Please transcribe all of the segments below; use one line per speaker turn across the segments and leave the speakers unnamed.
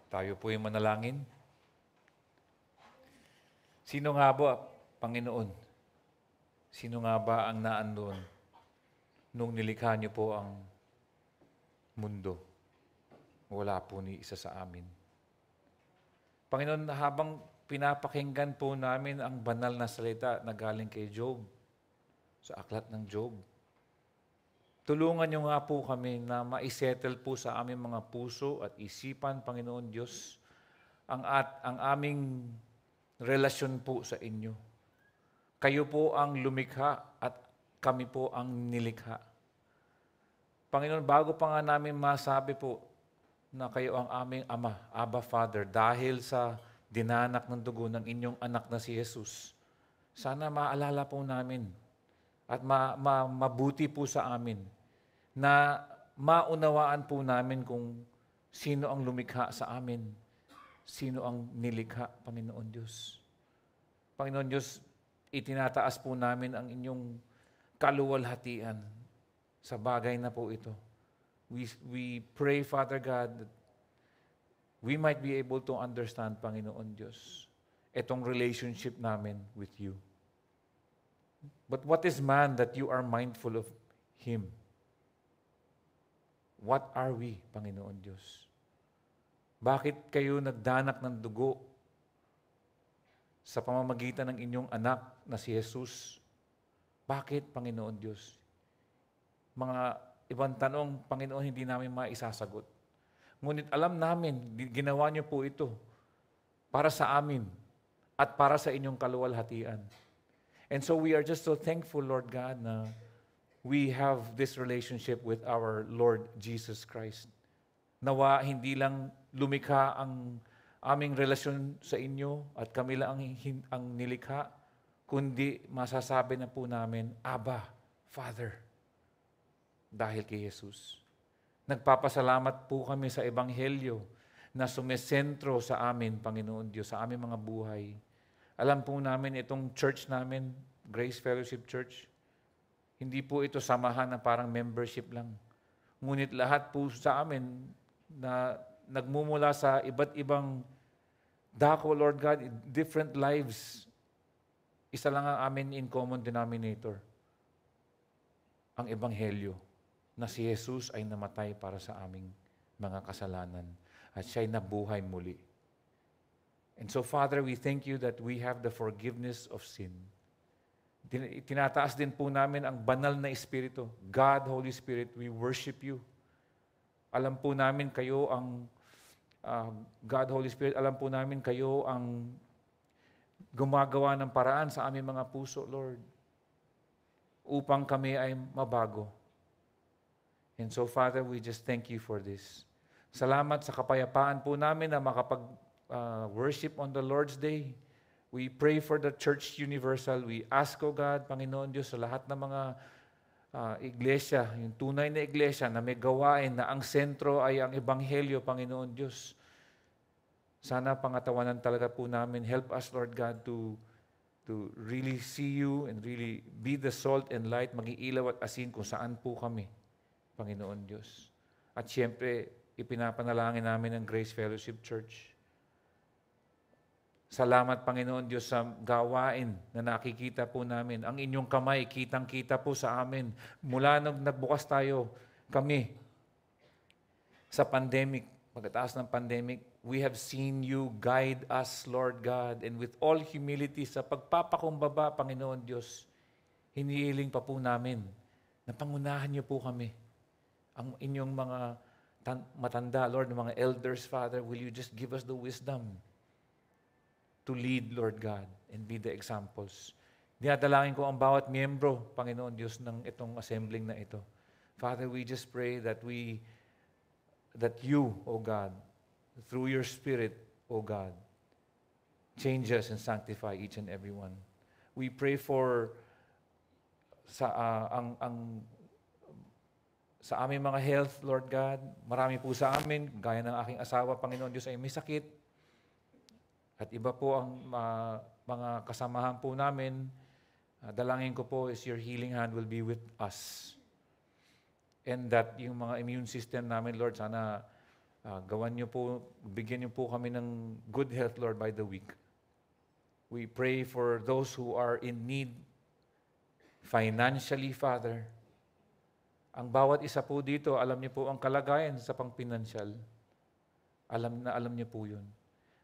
Tayo po yung manalangin. Sino nga ba, Panginoon? Sino nga ba ang naandun nung nilikha niyo po ang mundo? Wala po ni isa sa amin. Panginoon, habang pinapakinggan po namin ang banal na salita na galing kay Job, sa aklat ng Job, tulungan niyo nga po kami na maisettle po sa aming mga puso at isipan, Panginoon Diyos, ang aming relasyon po sa inyo. Kayo po ang lumikha at kami po ang nilikha. Panginoon, bago pa nga namin masabi po na kayo ang aming Ama, Abba Father, dahil sa dinanak ng dugo ng inyong anak na si Jesus, sana maalala po namin at mabuti po sa amin na maunawaan po namin kung sino ang lumikha sa amin, sino ang nilikha, Panginoon Diyos. Panginoon Diyos, itinataas po namin ang inyong kaluwalhatian sa bagay na po ito. We pray, Father God, that we might be able to understand, Panginoon Diyos, itong relationship namin with you. But what is man that you are mindful of him? What are we, Panginoon Diyos? Bakit kayo nagdanak ng dugo sa pamamagitan ng inyong anak na si Jesus? Bakit, Panginoon Diyos? Mga ibang tanong, Panginoon, hindi namin maisasagot. Ngunit alam namin, ginawa niyo po ito para sa amin at para sa inyong kaluwalhatian. And so we are just so thankful, Lord God, na we have this relationship with our Lord Jesus Christ. Nawa hindi lang lumikha ang aming relasyon sa inyo at kami lang ang nilikha, kundi masasabi na po namin, Abba, Father, dahil kay Jesus. Nagpapasalamat po kami sa Ebanghelyo na sumesentro sa amin, Panginoon Diyos, sa aming mga buhay. Alam po namin itong church namin, Grace Fellowship Church, hindi po ito samahan na parang membership lang. Ngunit lahat po sa amin na nagmumula sa iba't ibang dako, Lord God, different lives, isa lang ang amin in common denominator. Ang Ebanghelyo na si Jesus ay namatay para sa aming mga kasalanan at siya'y nabuhay muli. And so, Father, we thank you that we have the forgiveness of sin. Tinataas din po namin ang banal na Espiritu. God, Holy Spirit, we worship you. Alam po namin kayo ang, God, Holy Spirit, alam po namin kayo ang gumagawa ng paraan sa aming mga puso, Lord, upang kami ay mabago. And so, Father, we just thank you for this. Salamat sa kapayapaan po namin na makapag-worship on the Lord's Day. We pray for the Church Universal. We ask, O God, Panginoon Diyos, sa lahat ng mga iglesia, yung tunay na iglesia na may gawain na ang sentro ay ang Ebanghelyo, Panginoon Diyos. Sana pangatawanan talaga po namin. Help us, Lord God, to really see you and really be the salt and light, maging ilaw at asin kung saan po kami, Panginoon Diyos. At siyempre, ipinapanalangin namin ang Grace Fellowship Church. Salamat, Panginoon Diyos, sa gawain na nakikita po namin. Ang inyong kamay, kitang-kita po sa amin. Mula nung nagbukas tayo, kami, sa pandemic, pagkatapos ng pandemic, we have seen you guide us, Lord God, and with all humility, sa pagpapakumbaba, Panginoon Diyos, hinihiling pa po namin na pangunahan niyo po kami. Ang inyong mga matanda, Lord, mga elders, Father, will you just give us the wisdom to lead, Lord God, and be the examples. Dinadalangin ko ang bawat miyembro, Panginoon Diyos, ng itong assembling na ito. Father, we just pray that you, O God, through your Spirit, O God, change us and sanctify each and every one. We pray for sa aming mga health, Lord God. Marami po sa amin, gaya ng aking asawa, Panginoon Diyos, ay may sakit. At iba po ang mga kasamahan po namin. Dalangin ko po is your healing hand will be with us. And that yung mga immune system namin, Lord, sana Bigyan niyo po kami ng good health, Lord, by the week. We pray for those who are in need financially, Father. Ang bawat isa po dito, alam niyo po ang kalagayan sa pang-pinansyal. Alam niyo po yun.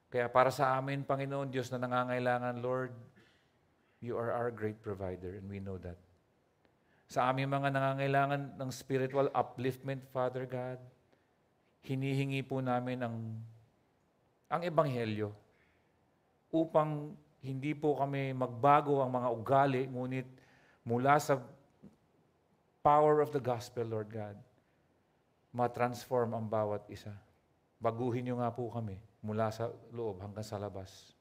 Kaya para sa amin, Panginoon Diyos, na nangangailangan, Lord, you are our great provider, and we know that. Sa aming mga nangangailangan ng spiritual upliftment, Father God, hinihingi po namin ang Ebanghelyo upang hindi po kami magbago ang mga ugali, ngunit mula sa power of the gospel, Lord God, ma-transform ang bawat isa. Baguhin niyo nga po kami mula sa loob hanggang sa labas.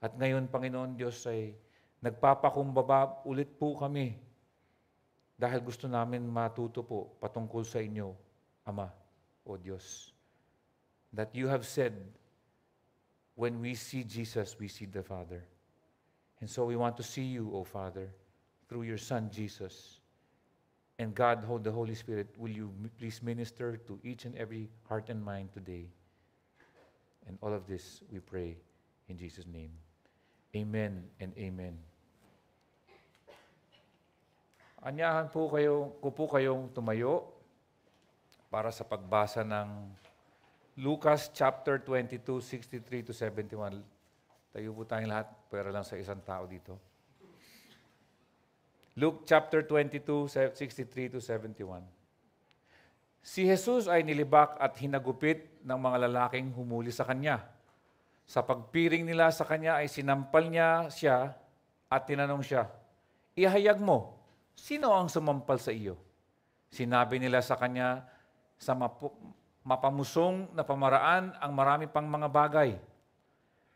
At ngayon, Panginoon Diyos, ay nagpapakumbaba ulit po kami dahil gusto namin matuto po patungkol sa inyo, Ama, O Diyos. That you have said, when we see Jesus, we see the Father. And so we want to see you, O Father, through your Son, Jesus. And God, the Holy Spirit, will you please minister to each and every heart and mind today. And all of this we pray in Jesus' name. Amen and amen. Anyahan po kayong tumayo para sa pagbasa ng Lucas chapter 22, 63 to 71. Tayo po tayong lahat, pwera lang sa isang tao dito. Luke chapter 22, 63 to 71. Si Jesus ay nilibak at hinagupit ng mga lalaking humuli sa kanya. Sa pagpiring nila sa kanya ay sinampal niya siya at tinanong siya, "Ihayag mo, sino ang sumampal sa iyo?" Sinabi nila sa kanya, sa mapamusong na pamaraan ang marami pang mga bagay.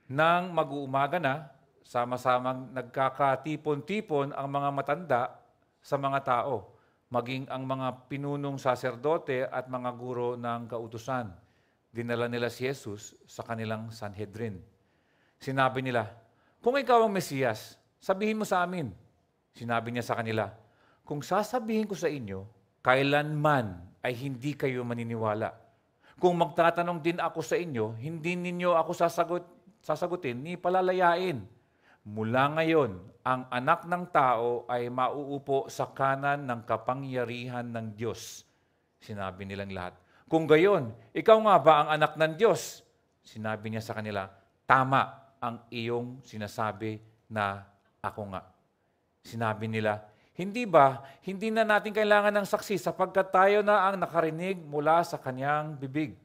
Nang mag-uumaga na, sama-samang nagkakatipon-tipon ang mga matanda sa mga tao, maging ang mga pinunong saserdote at mga guro ng kautusan. Dinala nila si Jesus sa kanilang Sanhedrin. Sinabi nila, "Kung ikaw ang Mesiyas, sabihin mo sa amin." Sinabi niya sa kanila, "Kung sasabihin ko sa inyo, kailanman ay hindi kayo maniniwala. Kung magtatanong din ako sa inyo, hindi ninyo ako sasagutin ni palalayain. Mula ngayon, ang anak ng tao ay mauupo sa kanan ng kapangyarihan ng Diyos." Sinabi nilang lahat, "Kung gayon, ikaw nga ba ang anak ng Diyos?" Sinabi niya sa kanila, "Tama ang iyong sinasabi na ako nga." Sinabi nila, "Hindi ba, hindi na natin kailangan ng saksi sapagkat tayo na ang nakarinig mula sa kanyang bibig."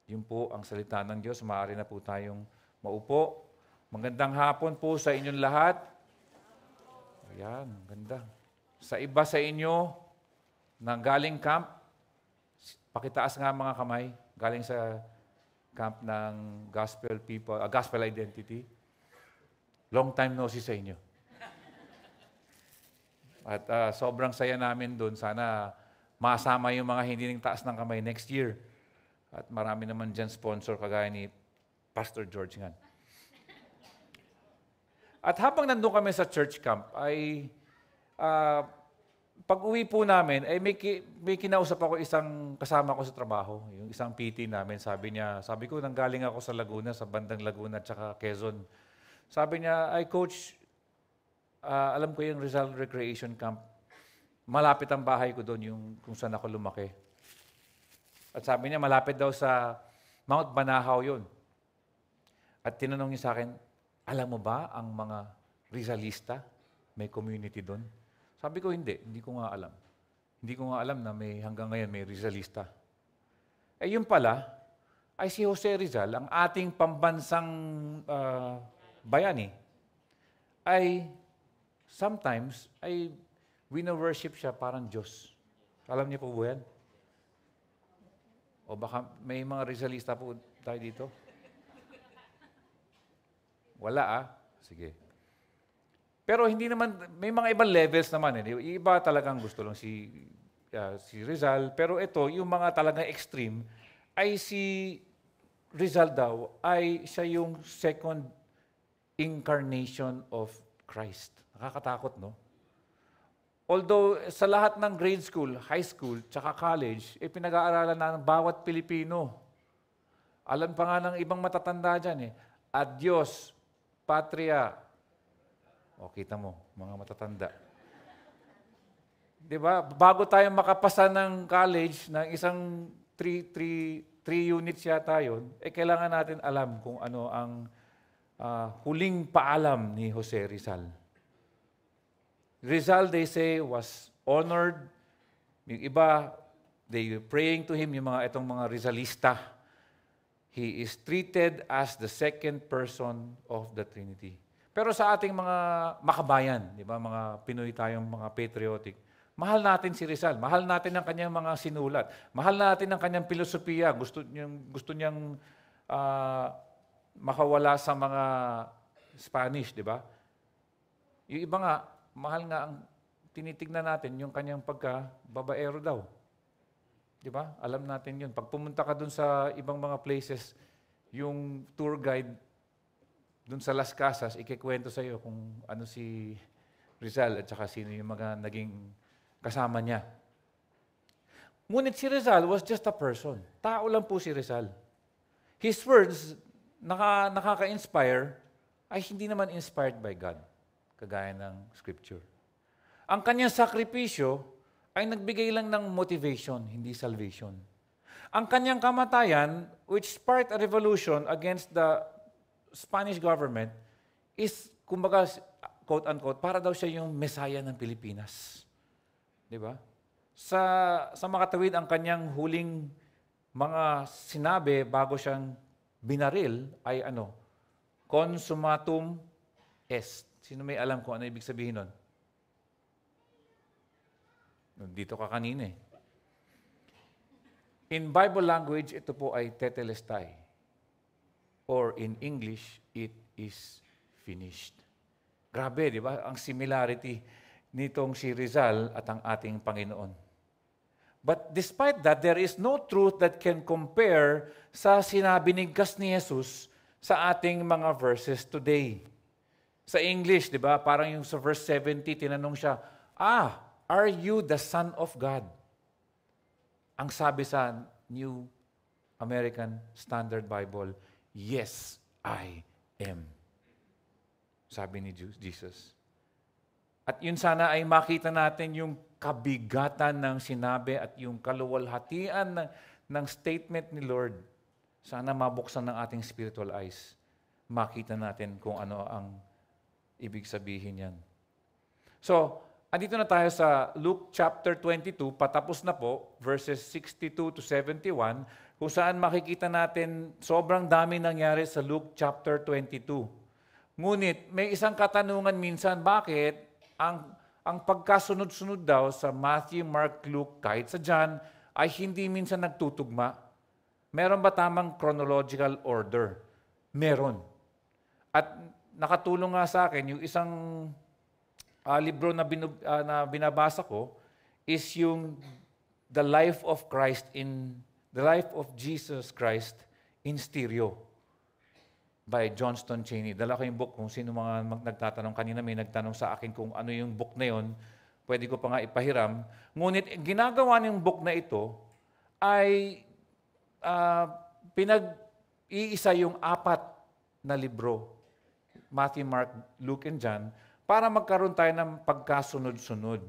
Yun po ang salita ng Diyos. Maaari na po tayong maupo. Magandang hapon po sa inyong lahat. Ayan, ganda. Sa iba sa inyo na galing camp, pakitaas nga mga kamay, galing sa camp ng Gospel Identity. Long time no see sa inyo. At sobrang saya namin doon. Sana masama yung mga hindi ning taas ng kamay next year. At marami naman dyan sponsor kagaya ni Pastor George nga. At habang nandun kami sa church camp, ay pag-uwi po namin, ay may kinausap ako isang kasama ko sa trabaho, yung isang PT namin. Sabi ko, nanggaling ako sa Laguna, sa bandang Laguna at saka Quezon. Sabi niya, "Ay coach, alam ko yung Rizal Recreation Camp. Malapit ang bahay ko doon, yung kung saan ako lumaki." At sabi niya, malapit daw sa Mount Banahaw yun. At tinanong niya sa akin, "Alam mo ba ang mga Rizalista? May community doon?" Sabi ko, hindi ko nga alam. Hindi ko nga alam na hanggang ngayon may Rizalista. Yun pala, ay si Jose Rizal, ang ating pambansang bayani, ay sometimes ay wino-worship siya parang Diyos. Alam niyo po ba yan? O baka may mga Rizalista po tayo dito? Wala Sige. Pero hindi naman, may mga ibang levels naman. Iba talagang gusto lang si Rizal. Pero ito, yung mga talagang extreme, ay si Rizal daw, ay siya yung second incarnation of Christ. Nakakatakot, no? Although sa lahat ng grade school, high school, tsaka college, pinag-aaralan na ng bawat Pilipino. Alam pa nga ng ibang matatanda dyan Adios, Patria. O, kita mo, mga matatanda. Di ba? Bago tayo makapasa ng college, ng isang 3 units yata yun, kailangan natin alam kung ano ang huling paalam ni Jose Rizal. Rizal, they say, was honored. Yung iba, they praying to him, yung itong mga Rizalista. He is treated as the second person of the Trinity. Pero sa ating mga makabayan, di ba, mga Pinoy tayong mga patriotic, mahal natin si Rizal, mahal natin ang kanyang mga sinulat, mahal natin ang kanyang filosofiya, gusto niyang makawala sa mga Spanish, di ba? Yung iba nga, mahal nga ang tinitignan natin yung kanyang pagka-babaero daw. Di ba? Alam natin yun. Pag pumunta ka dun sa ibang mga places, yung tour guide dun sa Las Casas, ikikwento sa iyo kung ano si Rizal at saka sino yung mga naging kasama niya. Ngunit si Rizal was just a person. Tao lang po si Rizal. His words, nakaka-inspire, ay hindi naman inspired by God, kagaya ng Scripture. Ang kanyang sakripisyo ay nagbigay lang ng motivation, hindi salvation. Ang kanyang kamatayan, which sparked a revolution against the Spanish government, is, kumbaga, quote-unquote, para daw siya yung Messiah ng Pilipinas. Di ba? Sa makatawid, ang kanyang huling mga sinabi bago siyang binaril ay consumatum est. Sino may alam kung ano ibig sabihin nun? Dito ka kanina In Bible language, ito po ay tetelestai. Or in English, it is finished. Grabe, di ba? Ang similarity nitong si Rizal at ang ating Panginoon. But despite that, there is no truth that can compare sa sinabinigkas ni Jesus sa ating mga verses today. Sa English, di ba? Parang yung sa verse 70, tinanong siya, are you the Son of God? Ang sabi sa New American Standard Bible, yes, I am. Sabi ni Jesus. At yun sana ay makita natin yung kabigatan ng sinabi at yung kaluwalhatian ng statement ni Lord. Sana mabuksan ng ating spiritual eyes. Makita natin kung ano ang ibig sabihin yan. So, andito na tayo sa Luke chapter 22, patapos na po, verses 62 to 71, kung saan makikita natin sobrang dami nangyari sa Luke chapter 22. Ngunit, may isang katanungan minsan, bakit ang pagkasunod-sunod daw sa Matthew, Mark, Luke, kahit sa John, ay hindi minsan nagtutugma? Meron ba tamang chronological order? Meron. At nakatulong nga sa akin, yung isang libro na binabasa ko is yung The Life of Jesus Christ in Stereo by Johnston Cheney. Dala ko yung book, kung sino mga nagtatanong kanina, may nagtanong sa akin kung ano yung book na yon, pwede ko pa nga ipahiram. Ngunit ginagawa ng book na ito ay pinag-iisa yung 4 na libro, Matthew, Mark, Luke, and John, para magkaroon tayo ng pagkasunod-sunod.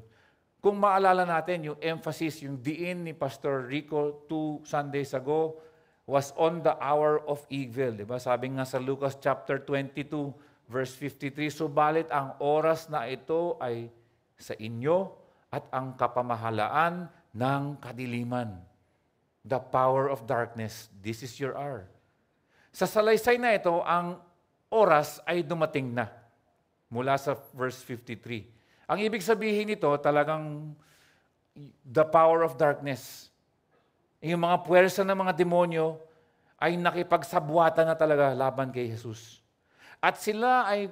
Kung maalala natin, yung emphasis, yung diin ni Pastor Rico 2 Sundays ago was on the hour of evil. Diba? Sabi nga sa Lucas chapter 22, verse 53, subalit ang oras na ito ay sa inyo at ang kapamahalaan ng kadiliman. The power of darkness, this is your hour. Sa salaysay na ito, ang oras ay dumating na. Mula sa verse 53. Ang ibig sabihin nito, talagang the power of darkness. Yung mga puwersa ng mga demonyo ay nakipagsabwatan na talaga laban kay Jesus. At sila ay,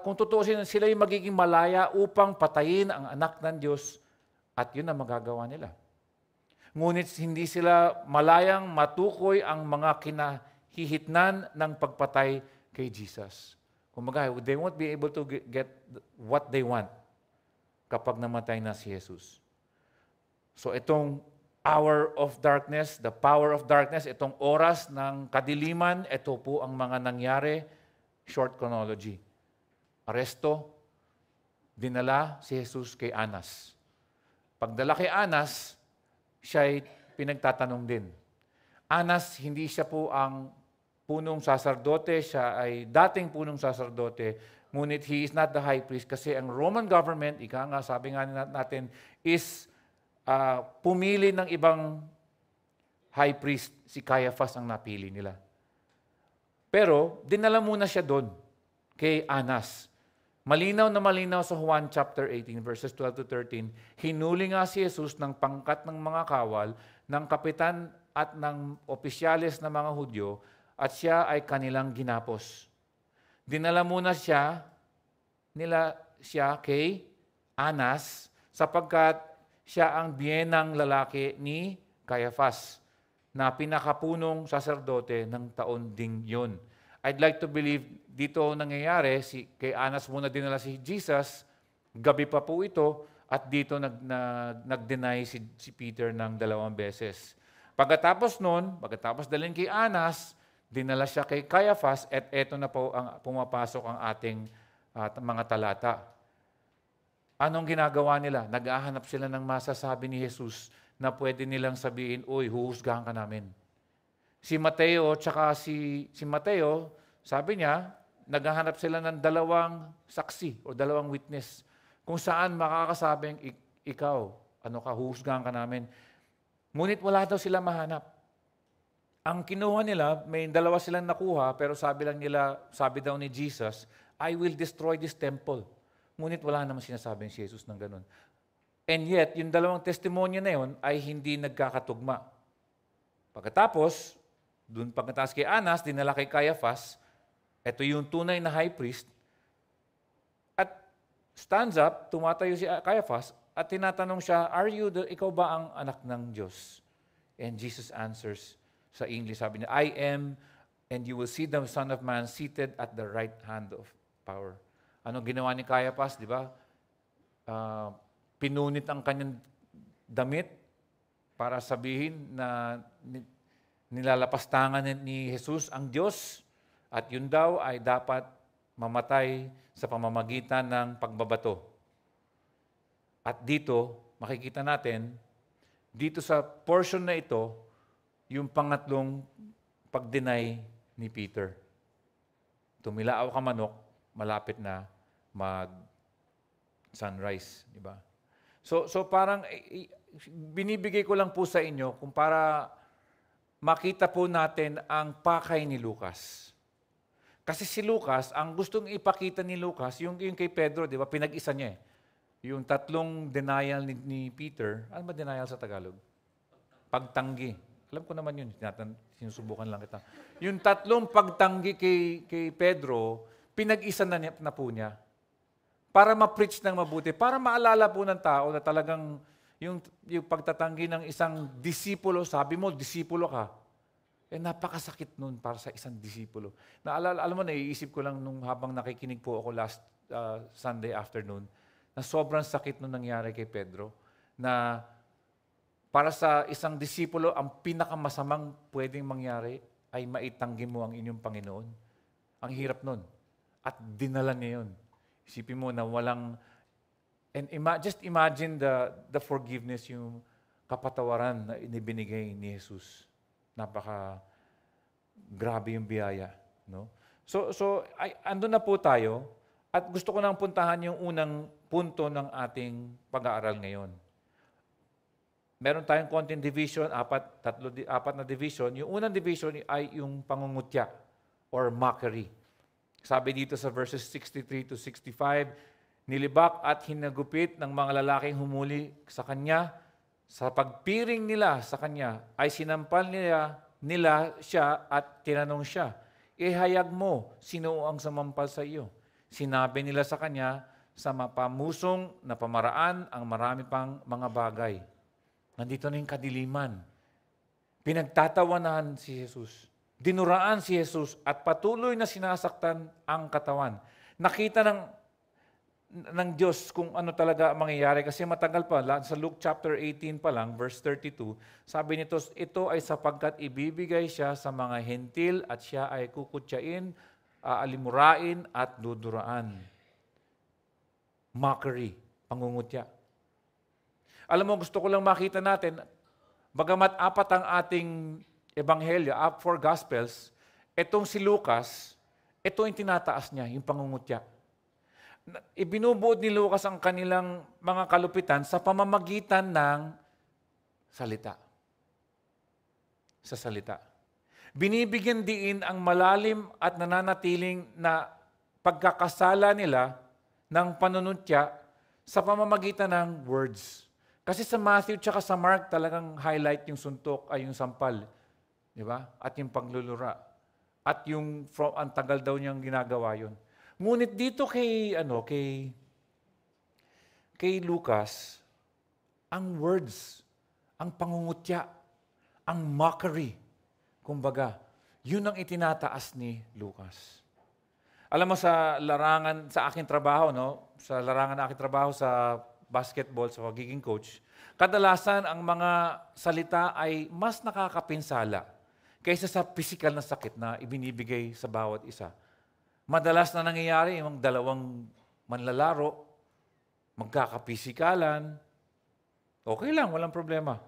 kung tutuusin, sila ay magiging malaya upang patayin ang anak ng Diyos at yun ang magagawa nila. Ngunit hindi sila malayang matukoy ang mga kinahihitnan ng pagpatay kay Jesus. Kumbaga, they won't be able to get what they want. kapag namatay na si Jesus. So itong hour of darkness, the power of darkness, itong oras ng kadiliman, ito po ang mga nangyari. Short chronology. Aresto, dinala si Jesus kay Anas. Pagdala kay Anas, siya ay pinagtatanong din. Anas, hindi siya po ang punong saserdote, siya ay dating punong saserdote, ngunit he is not the high priest kasi ang Roman government, ika nga, sabi nga natin, is pumili ng ibang high priest. Si Caiaphas ang napili nila. Pero, dinala muna siya doon kay Anas. Malinaw na malinaw sa Juan chapter 18, verses 12 to 13, hinuli nga si Jesus ng pangkat ng mga kawal, ng kapitan at ng opisyales ng mga Hudyo, at siya ay kanilang ginapos. Dinala muna nila siya kay Anas, sapagkat siya ang biyenang lalaki ni Caiaphas, na pinakapunong saserdote ng taon ding yun. I'd like to believe dito nangyayari, kay Anas muna dinala si Jesus, gabi pa po ito, at dito nag-deny si Peter ng 2 beses. Pagkatapos dalhin kay Anas, dinala siya kay Caiaphas, at eto na po ang pumapasok ang ating mga talata. Anong ginagawa nila? Nag-ahanap sila ng masasabi ni Jesus na pwede nilang sabihin, uy, huhusgahan ka namin. Si Mateo, tsaka si Mateo, sabi niya, naghahanap sila ng 2 saksi o 2 witness kung saan makakasabing, ikaw, huhusgahan ka namin. Ngunit wala daw sila mahanap. Ang kinuha nila, may 2 silang nakuha, pero sabi daw ni Jesus, I will destroy this temple. Ngunit wala naman sinasabing si Jesus ng ganun. And yet, yung 2 testimonya na yun ay hindi nagkakatugma. Pagkatapos kay Anas, dinala kay Caiaphas, ito yung tunay na high priest, at stands up, tumatayo si Caiaphas, at tinatanong siya, ikaw ba ang anak ng Diyos? And Jesus answers sa English, sabi niya, I am, and you will see the Son of Man seated at the right hand of power. Anong ginawa ni Caiaphas, di ba? Pinunit ang kanyang damit para sabihin na nilalapastangan ni Jesus ang Diyos at yun daw ay dapat mamatay sa pamamagitan ng pagbabato. At dito, makikita natin, dito sa portion na ito, yung pangatlong pag-deny ni Peter. Tumilaaw ka manok, malapit na mag-sunrise, di ba? So parang binibigay ko lang po sa inyo kung para makita po natin ang pakay ni Lucas. Kasi si Lucas, ang gustong ipakita ni Lucas, yung kay Pedro, di ba, pinag-isa niya eh. Yung 3 denial ni Peter, ano ba denial sa Tagalog? Pagtanggi. Alam ko naman yun, sinusubukan lang kita. Yung 3 pagtanggi kay Pedro, pinag-isa na po niya. Para ma-preach ng mabuti, para maalala po ng tao na talagang yung pagtatanggi ng isang disipulo, sabi mo, disipulo ka, napakasakit nun para sa isang disipulo. Alam mo, naiisip ko lang nung habang nakikinig po ako last Sunday afternoon, na sobrang sakit nung nangyari kay Pedro, na para sa isang disipulo, ang pinakamasamang pwedeng mangyari ay maitanggi mo ang inyong Panginoon. Ang hirap nun. At dinala niya yun. Isipin mo na walang... And just imagine the forgiveness, yung kapatawaran na inibinigay ni Jesus. Grabe yung biyaya. No? So andun na po tayo at gusto ko nang puntahan yung unang punto ng ating pag-aaral ngayon. Meron tayong konting division, apat na division. Yung unang division ay yung pangungutya or mockery. Sabi dito sa verses 63 to 65, nilibak at hinagupit ng mga lalaking humuli sa kanya. Sa pagpiring nila sa kanya, ay sinampal nila siya at tinanong siya, ihayag mo, sino ang sumampal sa iyo? Sinabi nila sa kanya, sa mapamusong na pamaraan ang marami pang mga bagay. Nandito na yung kadiliman. Pinagtatawanan si Jesus. Dinuraan si Jesus at patuloy na sinasaktan ang katawan. Nakita ng Diyos kung ano talaga ang mangyayari. Kasi matagal pa, sa Luke chapter 18 pa lang, verse 32, sabi nito, ito ay sapagkat ibibigay siya sa mga hentil at siya ay kukutyain, aalimurain at duduraan. Mockery, pangungutya. Alam mo, gusto ko lang makita natin, bagamat apat ang ating ebanghelyo, four gospels, itong si Lucas, ito yung tinataas niya, yung pangungutya. Ibinubuod ni Lucas ang kanilang mga kalupitan sa pamamagitan ng salita. Sa salita. Binibigyan diin ang malalim at nananatiling na pagkakasala nila ng panunutya sa pamamagitan ng words. Kasi sa Matthew at sa Mark talagang highlight yung suntok ay yung sampal. Di ba? At yung paglulura. At yung ang tagal daw niyang ginagawa yun. Ngunit dito kay Lucas, ang words, ang pangungutya, ang mockery, kumbaga, yun ang itinataas ni Lucas. Alam mo sa larangan sa aking trabaho, no? Sa larangan ng aking trabaho sa basketball, sa pagiging coach, kadalasan ang mga salita ay mas nakakapinsala kaysa sa physical na sakit na ibinibigay sa bawat isa. Madalas na nangyayari yung dalawang manlalaro, magkakapisikalan, okay lang, walang problema.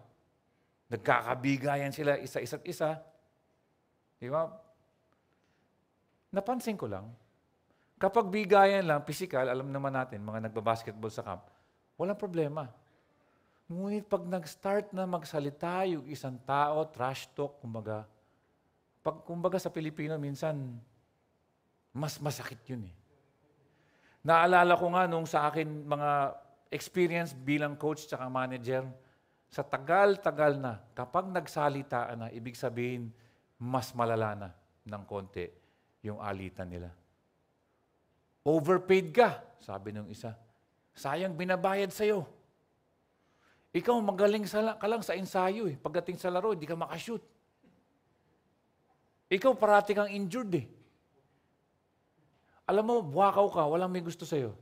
Nagkakabigayan sila isa-isa't isa. Di ba? Napansin ko lang, kapag bigayan lang, physical, alam naman natin, mga nagbabasketball sa camp, walang problema. Ngunit pag nag-start na magsalita yung isang tao, trash talk, kumbaga sa Pilipino, minsan, mas masakit yun eh. Naalala ko nga nung sa akin mga experience bilang coach tsaka manager, sa tagal-tagal na, kapag nagsalitaan na, ibig sabihin, mas malala na ng konti yung alitan nila. Overpaid ka, sabi ng isa. Sayang binabayad sa'yo. Ikaw magaling ka lang sa ensayo eh. Pagdating sa laro, hindi ka makashoot. Ikaw parati kang injured eh. Alam mo, buwakaw ka, walang may gusto sa'yo.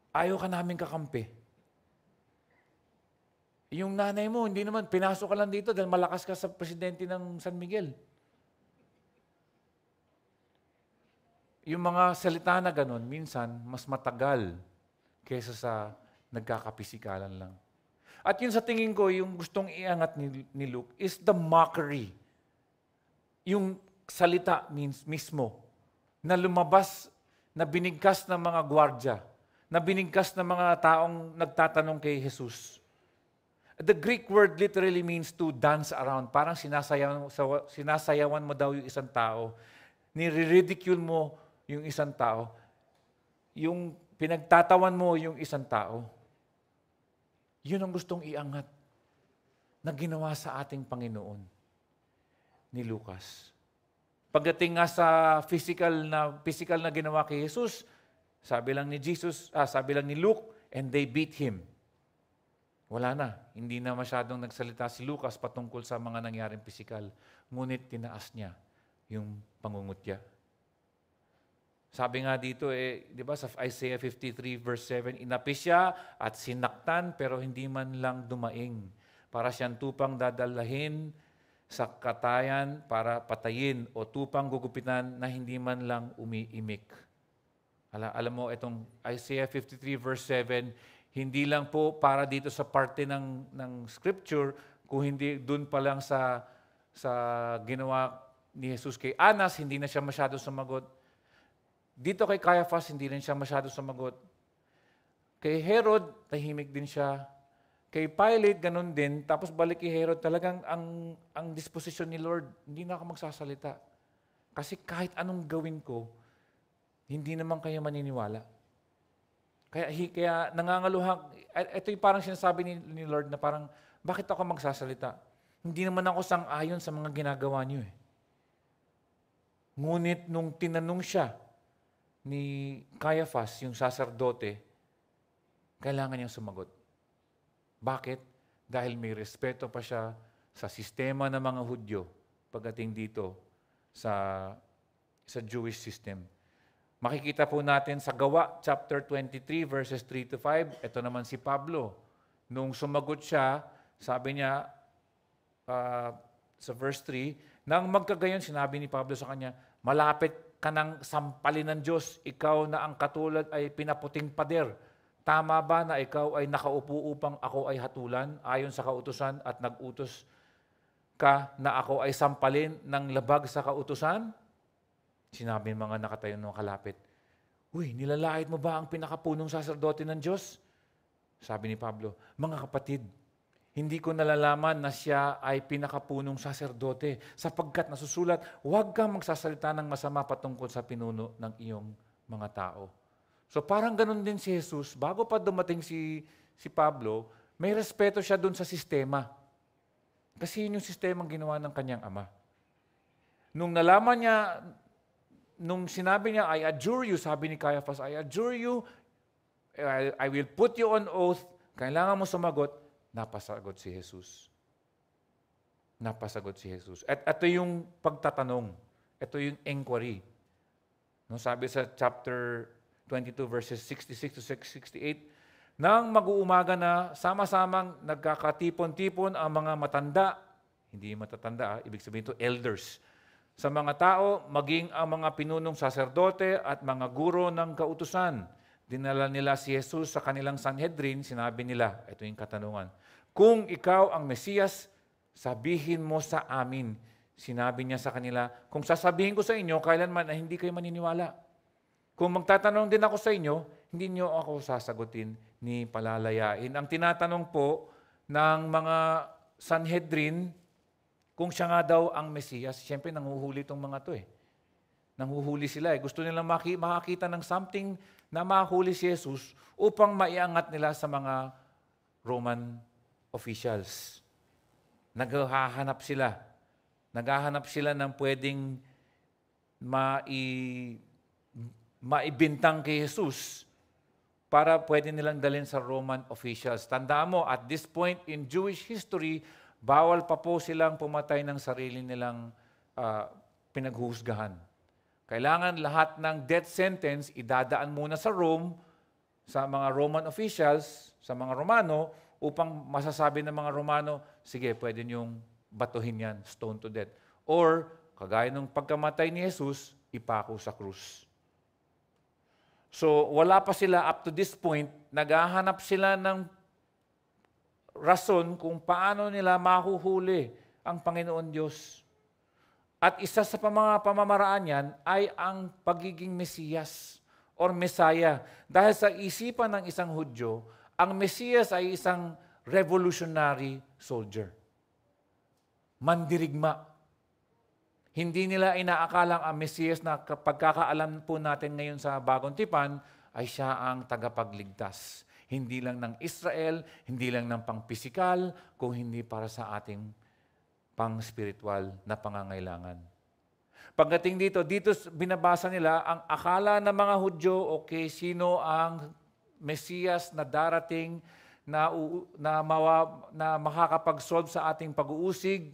Ayaw ka namin kakampi. Yung nanay mo, hindi naman, pinasok ka lang dito dahil malakas ka sa presidente ng San Miguel. Yung mga salita na ganun, minsan, mas matagal kaysa sa nagkakapisikalan lang. At yun sa tingin ko, yung gustong iangat ni Luke is the mockery. Yung salita mismo na lumabas, na binigkas ng mga gwardya, na binigkas ng mga taong nagtatanong kay Jesus. The Greek word literally means to dance around. Parang sinasayawan mo daw yung isang tao. Nire-ridicule mo yung isang tao. Yung pinagtatawan mo yung isang tao. Yun ang gustong iangat na ginawa sa ating Panginoon ni Lucas. Pagdating nga sa physical na ginawa kay Jesus, sabi lang ni Luke, and they beat him. Wala na. Hindi na masyadong nagsalita si Lucas patungkol sa mga nangyaring physical. Ngunit tinaas niya yung pangungutya. Sabi nga dito, di ba sa Isaiah 53 verse 7, inapi siya at sinaktan pero hindi man lang dumaing. Para siyang tupang dadalahin sa katayan para patayin o tupang gugupitan na hindi man lang umiimik. Alam mo, itong Isaiah 53 verse 7, hindi lang po para dito sa parte ng scripture, kung hindi dun pa lang sa ginawa ni Jesus kay Anas, hindi na siya masyado sumagot. Dito kay Caiaphas, hindi rin siya masyado sumagot. Kay Herod, tahimik din siya. Kay Pilate, ganun din. Tapos balik kay Herod, talagang ang disposition ni Lord, hindi na ako magsasalita. Kasi kahit anong gawin ko, hindi naman kayo maniniwala. Kaya nangangaluhang, ito yung parang sinasabi ni Lord na parang, bakit ako magsasalita? Hindi naman ako sang-ayon sa mga ginagawa niyo eh. Ngunit nung tinanong siya ni Caiaphas, yung saserdote, kailangan niyang sumagot. Bakit? Dahil may respeto pa siya sa sistema ng mga Hudyo pagdating dito sa Jewish system. Makikita po natin sa Gawa, chapter 23, verses 3 to 5. Ito naman si Pablo. Nung sumagot siya, sabi niya sa verse 3, nang magkagayon, sinabi ni Pablo sa kanya, malapit ka ng sampalin ng Diyos, ikaw na ang katulad ay pinaputing pader. Tama ba na ikaw ay nakaupo upang ako ay hatulan ayon sa kautusan at nag-utos ka na ako ay sampalin ng labag sa kautusan? Sinabi ng mga nakatayo ng kalapit, uy, nilalait mo ba ang pinakapunong saserdote ng Diyos? Sabi ni Pablo, mga kapatid, hindi ko nalalaman na siya ay pinakapunong saserdote sapagkat nasusulat, huwag kang magsasalita ng masama patungkol sa pinuno ng iyong mga tao. So parang ganun din si Jesus, bago pa dumating si Pablo, may respeto siya dun sa sistema. Kasi yun yung sistemang ginawa ng kanyang ama. Nung nalaman niya, nung sinabi niya, I adjure you, sabi ni Caiaphas, I adjure you, I will put you on oath, kailangan mo sumagot, napasagot si Jesus. Napasagot si Jesus. At ito yung pagtatanong, ito yung inquiry. No, sabi sa chapter 22, verses 66 to 68, nang mag-uumaga na, sama-samang nagkakatipon-tipon ang mga matanda, hindi matatanda, ibig sabihin ito, elders, sa mga tao, maging ang mga pinunong saserdote at mga guro ng kautusan. Dinala nila si Jesus sa kanilang Sanhedrin, sinabi nila, ito yung katanungan, kung ikaw ang Mesiyas, sabihin mo sa amin. Sinabi niya sa kanila, kung sasabihin ko sa inyo, kailanman ay hindi kayo maniniwala. Kung magtatanong din ako sa inyo, hindi niyo ako sasagutin ni palalayain. Ang tinatanong po ng mga Sanhedrin, kung siya nga daw ang Mesiyas, siyempre nanguhuli itong mga to eh. Nanguhuli sila eh. Gusto nilang makakita ng something na mahuli si Jesus upang maiangat nila sa mga Roman officials. Naghahanap sila. Naghahanap sila ng pwedeng maibintang kay Jesus para pwede nilang dalhin sa Roman officials. Tandaan mo, at this point in Jewish history, bawal pa po silang pumatay ng sarili nilang pinaghuhusgahan. Kailangan lahat ng death sentence idadaan muna sa Rome, sa mga Roman officials, sa mga Romano, upang masasabi ng mga Romano, sige, pwede niyong batuhin yan, stone to death. Or, kagaya ng pagkamatay ni Jesus, ipako sa krus. So, wala pa sila up to this point, naghahanap sila ng rason kung paano nila mahuhuli ang Panginoon Diyos. At isa sa mga pamamaraan yan ay ang pagiging Mesiyas or Mesaya. Dahil sa isipan ng isang Hudyo, ang Mesiyas ay isang revolutionary soldier. Mandirigma. Hindi nila inaakalang ang Mesiyas na pagkakaalam po natin ngayon sa Bagong Tipan ay siya ang tagapagligtas. Hindi lang ng Israel, hindi lang ng pang-pisikal, kung hindi para sa ating pang-spiritual na pangangailangan. Pagdating dito binabasa nila ang akala ng mga Hudyo, okay, sino ang Mesiyas na darating na makakapag-solve sa ating pag-uusig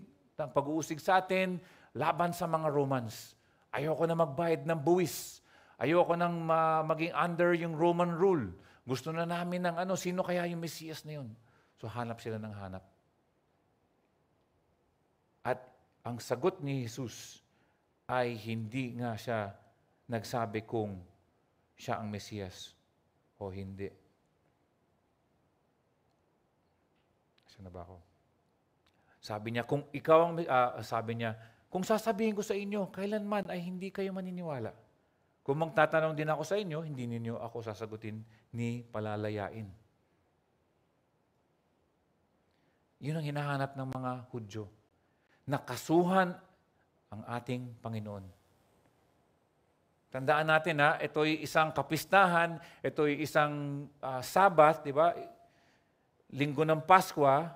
sa atin laban sa mga Romans. Ayoko na magbayad ng buwis. Ayoko nang maging under yung Roman rule. Gusto na namin ng sino kaya yung Mesiyas na yun? So hanap sila ng hanap. At ang sagot ni Jesus ay hindi nga siya nagsabi kung siya ang Mesiyas o hindi. Saan na ba ako? Sabi niya, kung sasabihin ko sa inyo, kailanman ay hindi kayo maniniwala. Kung magtatanong din ako sa inyo, hindi ninyo ako sasagutin ni palalayain. Yun ang hinahanap ng mga Hudyo. Nakasuhan ang ating Panginoon. Tandaan natin ito'y isang kapistahan, ito'y isang Sabbath, di ba? Linggo ng Paskwa,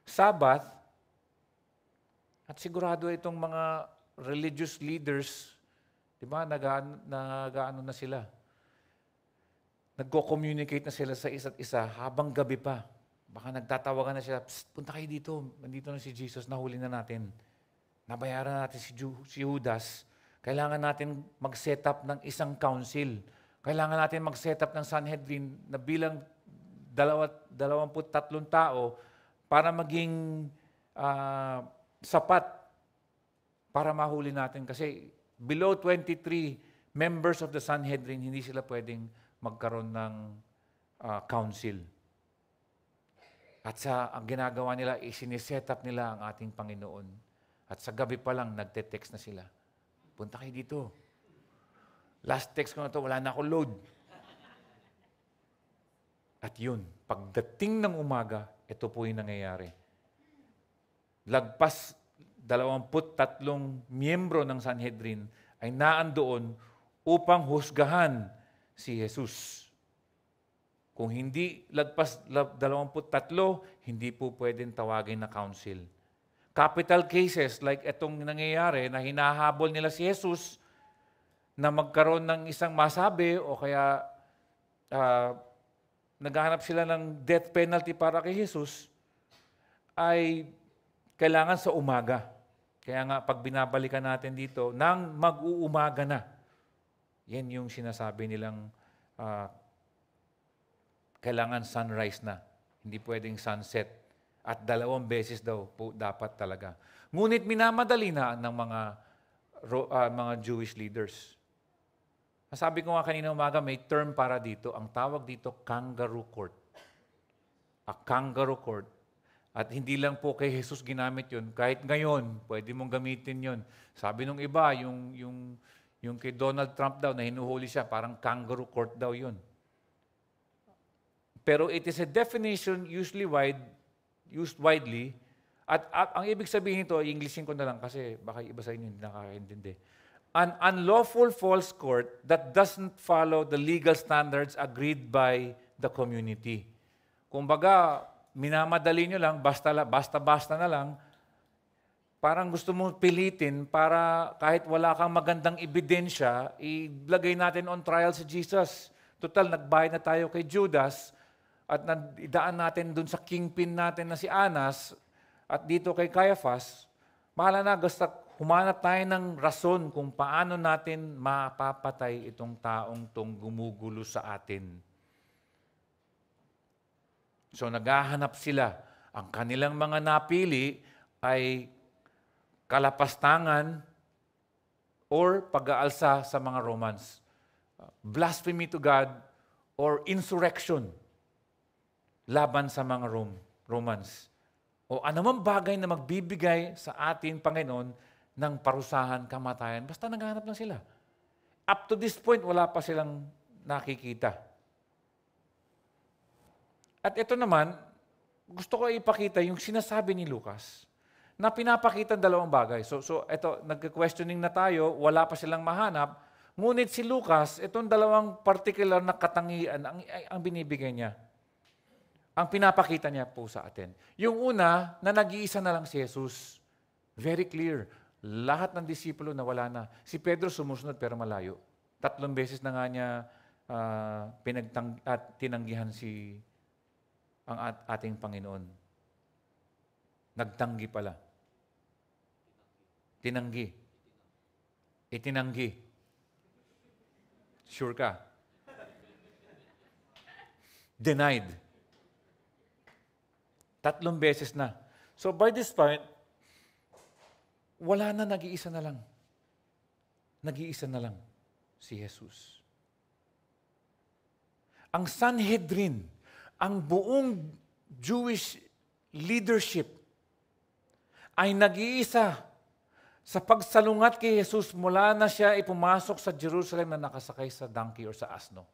Sabbath, at sigurado itong mga religious leaders, di ba, nag-ano na sila. Nagko-communicate na sila sa isa't isa habang gabi pa. Baka nagtatawagan na sila, punta kayo dito, nandito na si Jesus, nahuli na natin. Nabayaran natin si Judas. Kailangan natin mag-set up ng isang council. Kailangan natin mag-set up ng Sanhedrin na bilang 23 tao para maging sapat para mahuli natin. Kasi below 23 members of the Sanhedrin, hindi sila pwedeng magkaroon ng council. At ang ginagawa nila, isiniset up nila ang ating Panginoon. At sa gabi pa lang, nagte-text na sila. Punta kayo dito. Last text ko na to, wala na akong load. At yun, pagdating ng umaga, ito po yung nangyayari. Lagpas 23 miyembro ng Sanhedrin ay naandoon upang husgahan si Jesus. Kung hindi lagpas 23, hindi po pwedeng tawagin na council. Capital cases like itong nangyayari na hinahabol nila si Jesus na magkaroon ng isang masabi o kaya naghahanap sila ng death penalty para kay Jesus ay kailangan sa umaga. Kaya nga pag binabalikan natin dito, nang mag-uumaga na. Yan yung sinasabi nilang kailangan sunrise na. Hindi pwedeng sunset. At 2 beses daw po dapat talaga. Ngunit minamadali na ng mga Jewish leaders. Sabi ko nga kanina umaga, may term para dito. Ang tawag dito, kangaroo court. A kangaroo court. At hindi lang po kay Jesus ginamit yun. Kahit ngayon, pwede mong gamitin yun. Sabi nung iba, yung kay Donald Trump daw, na hinuhuli siya, parang kangaroo court daw yun. Pero it is a definition used widely. At ang ibig sabihin nito, Englishin ko na lang kasi baka iba sa inyo hindi nakakaintindi. An unlawful false court that doesn't follow the legal standards agreed by the community. Kumbaga, minamadali nyo lang, basta-basta na lang, parang gusto mo pilitin para kahit wala kang magandang ebidensya, ilagay natin on trial si Jesus. Total, nagbayad na tayo kay Judas at idaan natin dun sa kingpin natin na si Anas at dito kay Caiaphas. Mahala na, basta humanap tayo ng rason kung paano natin mapapatay itong taong tong gumugulo sa atin. So naghahanap sila. Ang kanilang mga napili ay kalapastangan or pag-aalsa sa mga Romans. Blasphemy to God or insurrection laban sa mga Romans. O anumang bagay na magbibigay sa ating Panginoon ng parusahan, kamatayan, basta naghahanap lang sila. Up to this point, wala pa silang nakikita. At ito naman, gusto ko ipakita yung sinasabi ni Lucas na pinapakita 2 bagay. So ito, nag-questioning na tayo, wala pa silang mahanap, ngunit si Lucas, itong 2 particular na katangian ang binibigay niya. Ang pinapakita niya po sa atin. Yung una, na nag-iisa na lang si Jesus. Very clear. Lahat ng disipulo na wala na. Si Pedro sumusunod pero malayo. 3 beses na nga niya tinanggihan ang ating Panginoon. Nagtanggi pala. Tinanggi. Itinanggi. Sure ka? Denied. 3 beses na. So by this point, wala na, nag-iisa na lang. Nag-iisa na lang si Jesus. Ang Sanhedrin, ang buong Jewish leadership ay nag-iisa sa pagsalungat kay Jesus mula na siya ipumasok sa Jerusalem na nakasakay sa donkey or sa asno.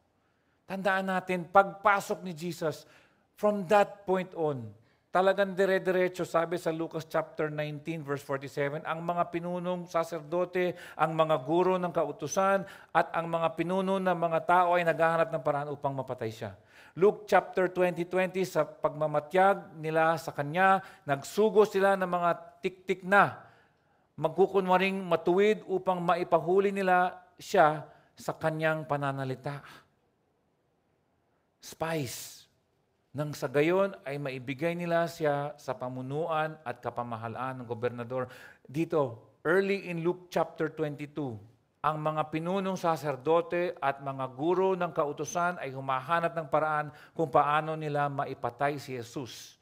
Tandaan natin, pagpasok ni Jesus, from that point on, talagang dire-diretso, sabi sa Lucas chapter 19, verse 47, ang mga pinunong saserdote, ang mga guro ng kautusan, at ang mga pinuno ng mga tao ay naghahanap ng paraan upang mapatay siya. Luke chapter 20, sa pagmamatyag nila sa kanya, nagsugo sila ng mga tik-tik na, magkukunwaring matuwid upang maipahuli nila siya sa kanyang pananalita. Spies. Nang sa gayon ay maibigay nila siya sa pamunuan at kapamahalaan ng gobernador. Dito, early in Luke chapter 22, ang mga pinunong saserdote at mga guro ng kautusan ay humahanap ng paraan kung paano nila maipatay si Jesus.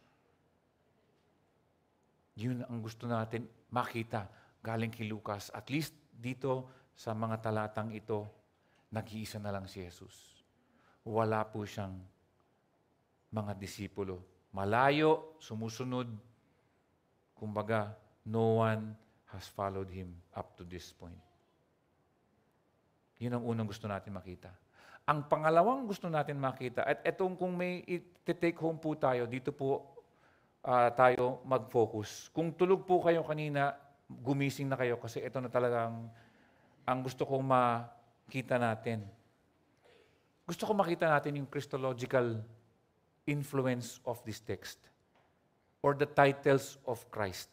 Yun ang gusto natin makita galing kay Lucas. At least dito sa mga talatang ito, nag-iisa na lang si Jesus. Wala po siyang mga disipulo. Malayo, sumusunod. Kumbaga, no one has followed him up to this point. Yun ang unang gusto natin makita. Ang pangalawang gusto natin makita, at etong kung may i-take home po tayo, dito po tayo mag-focus. Kung tulog po kayo kanina, gumising na kayo kasi ito na talagang ang gusto kong makita natin. Gusto ko makita natin yung Christological influence of this text or the titles of Christ.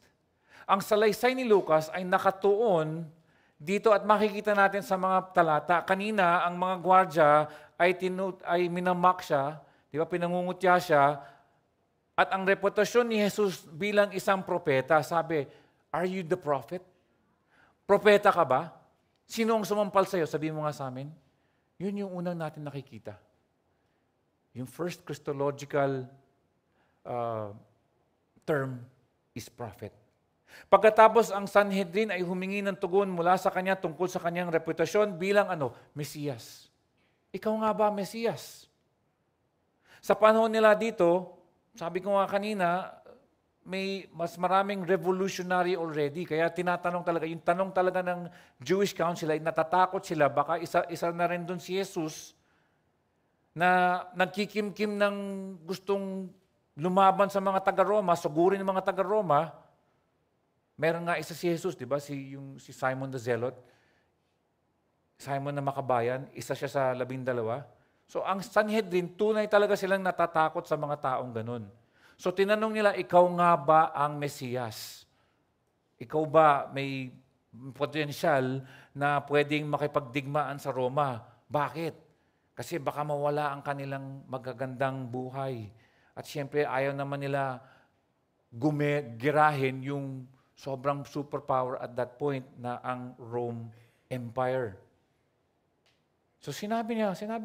Ang salaysay ni Lucas ay nakatuon dito at makikita natin sa mga talata. Kanina, ang mga gwardya ay minamak siya, di ba, pinangungutya siya, at ang reputasyon ni Jesus bilang isang propeta, sabi, "Are you the prophet? Propeta ka ba? Sino ang sumampal sa'yo? Sabihin mo nga sa amin." Yun yung unang natin nakikita. Yung first Christological term is prophet. Pagkatapos ang Sanhedrin ay humingi ng tugon mula sa kanya tungkol sa kanyang reputasyon bilang Mesiyas. Ikaw nga ba Mesiyas? Sa panahon nila dito, sabi ko nga kanina, may mas maraming revolutionary already. Kaya tinatanong talaga, yung tanong talaga ng Jewish Council ay natatakot sila, baka isa na rin doon si Jesus na nagkikimkim ng gustong lumaban sa mga taga-Roma, sugurin ng mga taga-Roma. Meron nga isa si Jesus, di ba? Si Simon the Zealot. Simon na makabayan, isa siya sa 12. So ang Sanhedrin, tunay talaga silang natatakot sa mga taong ganun. So tinanong nila, ikaw nga ba ang Mesiyas? Ikaw ba may potensyal na pwedeng makipagdigmaan sa Roma? Bakit? Kasi baka mawala ang kanilang magagandang buhay. At siyempre, ayaw naman nila girahin yung sobrang superpower at that point na ang Rome Empire. So sinabi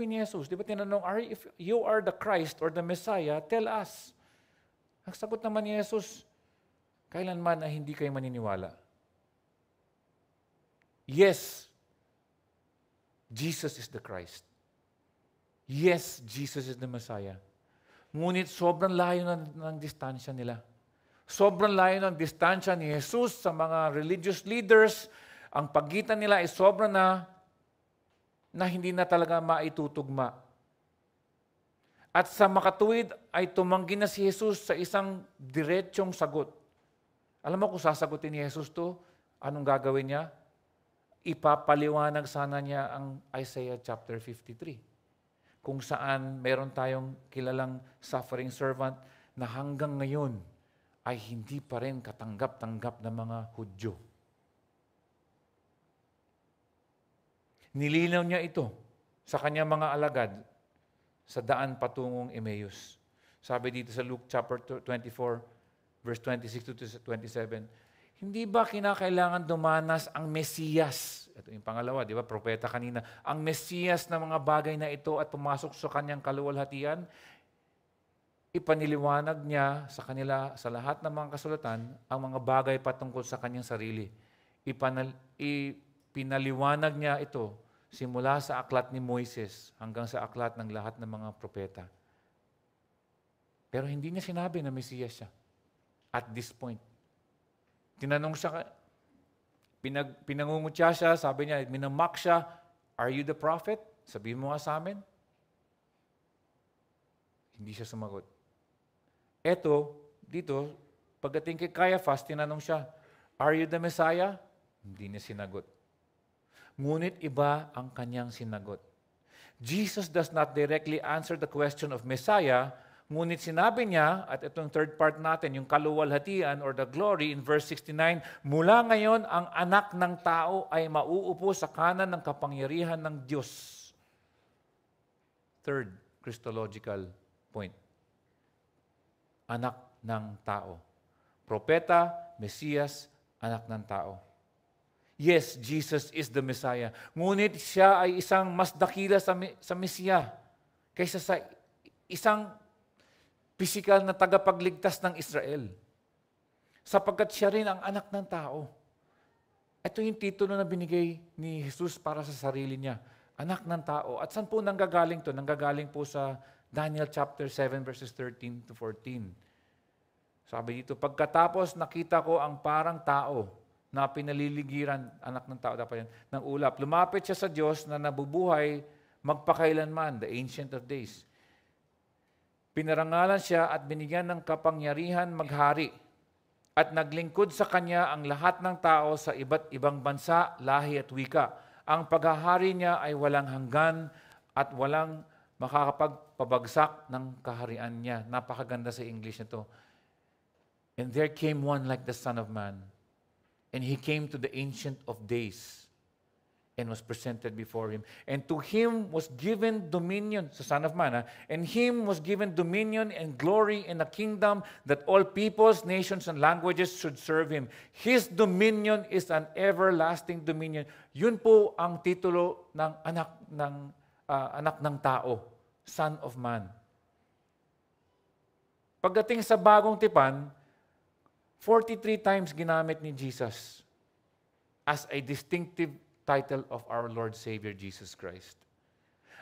ni Jesus, di ba tinanong, if you are the Christ or the Messiah, tell us. Ang sagot naman ni Jesus, kailanman ay hindi kayo maniniwala. Yes, Jesus is the Christ. Yes, Jesus is the Messiah. Ngunit sobrang layo ng distansya nila. Sobrang layo ng distansya ni Jesus sa mga religious leaders. Ang pagitan nila ay sobrang na hindi na talaga maitutugma. At sa makatuwid ay tumanggi na si Jesus sa isang diretsyong sagot. Alam mo kung sasagutin ni Jesus to, anong gagawin niya? Ipapaliwanag sana niya ang Isaiah chapter 53. Kung saan meron tayong kilalang suffering servant na hanggang ngayon ay hindi pa rin katanggap-tanggap ng mga Hudyo. Nilinaw niya ito sa kanyang mga alagad sa daan patungong Emmaus. Sabi dito sa Luke chapter 24, verse 26 to 27, hindi ba kinakailangan dumanas ang Mesiyas? Ito yung pangalawa, di ba? Propeta kanina. Ang Mesiyas na mga bagay na ito at pumasok sa kanyang kaluwalhatian, ipaniliwanag niya sa kanila, sa lahat ng mga kasulatan, ang mga bagay patungkol sa kanyang sarili. Ipinaliwanag niya ito simula sa aklat ni Moises hanggang sa aklat ng lahat ng mga propeta. Pero hindi niya sinabi na Mesiyas siya at this point. Tinanong siya, pinangungutya siya, sabi niya, minamak siya, "Are you the prophet? Sabihin mo nga sa amin." Hindi siya sumagot. Eto, dito, pagdating kay Caiaphas, tinanong siya, "Are you the Messiah?" Hindi niya sinagot. Ngunit iba ang kanyang sinagot. Jesus does not directly answer the question of Messiah, ngunit sinabi niya, at itong third part natin, yung kaluwalhatian or the glory in verse 69, mula ngayon ang anak ng tao ay mauupo sa kanan ng kapangyarihan ng Diyos. Third Christological point. Anak ng tao. Propeta, Mesiyas, anak ng tao. Yes, Jesus is the Messiah. Ngunit siya ay isang mas dakila sa Mesiya kaysa sa isang pisikal na tagapagligtas ng Israel. Sapagkat siya rin ang anak ng tao. Ito yung titulo na binigay ni Jesus para sa sarili niya. Anak ng tao. At saan po nanggagaling to? Nanggagaling po sa Daniel chapter 7 verses 13 to 14. Sabi dito, pagkatapos nakita ko ang parang tao na pinaliligiran, anak ng tao dapat yan, ng ulap. Lumapit siya sa Diyos na nabubuhay magpakailanman, the Ancient of Days. Pinarangalan siya at binigyan ng kapangyarihan maghari. At naglingkod sa kanya ang lahat ng tao sa iba't ibang bansa, lahi at wika. Ang paghahari niya ay walang hanggan at walang makakapagpabagsak ng kaharian niya. Napakaganda sa English nito. And there came one like the Son of Man. And he came to the Ancient of Days and was presented before him. And to him was given dominion, the Son of Man, and him was given dominion and glory and a kingdom that all peoples, nations, and languages should serve him. His dominion is an everlasting dominion. Yun po ang titulo ng anak ng tao, Son of Man. Pagdating sa bagong tipan, 43 times ginamit ni Jesus as a distinctive title of our Lord Savior Jesus Christ.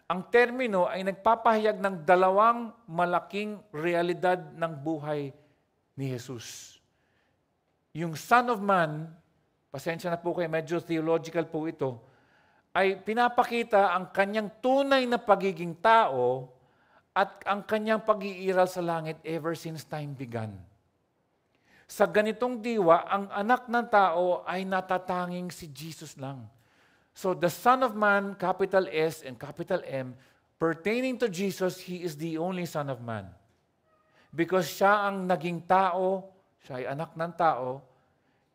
Ang termino ay nagpapahayag ng dalawang malaking realidad ng buhay ni Jesus. Yung Son of Man, pasensya na po kayo, medyo theological po ito, ay pinapakita ang kanyang tunay na pagiging tao at ang kanyang pag-iiral sa langit ever since time began. Sa ganitong diwa, ang anak ng tao ay natatanging si Jesus lang. So the Son of Man, capital S and capital M, pertaining to Jesus, He is the only Son of Man. Because siya ang naging tao, siya ay anak ng tao,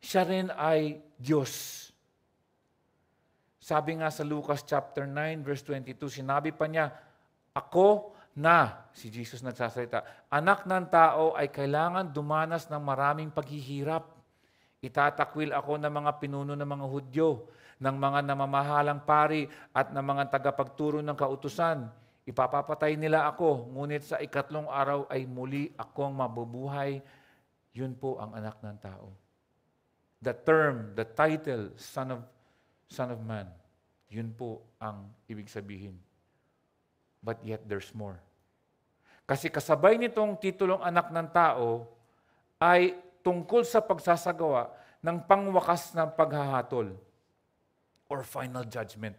siya rin ay Diyos. Sabi nga sa Lucas chapter 9 verse 22, sinabi pa niya, ako na, si Jesus nagsasalita, anak ng tao ay kailangan dumanas ng maraming paghihirap. Itatakwil ako ng mga pinuno ng mga Hudyo, ng mga namamahalang pari at ng mga tagapagturo ng kautusan. Ipapapatay nila ako, ngunit sa ikatlong araw ay muli akong mabubuhay. Yun po ang anak ng tao. The term, the title, Son of Man, yun po ang ibig sabihin. But yet there's more. Kasi kasabay nitong titulong anak ng tao ay tungkol sa pagsasagawa ng pangwakas na paghahatol or final judgment.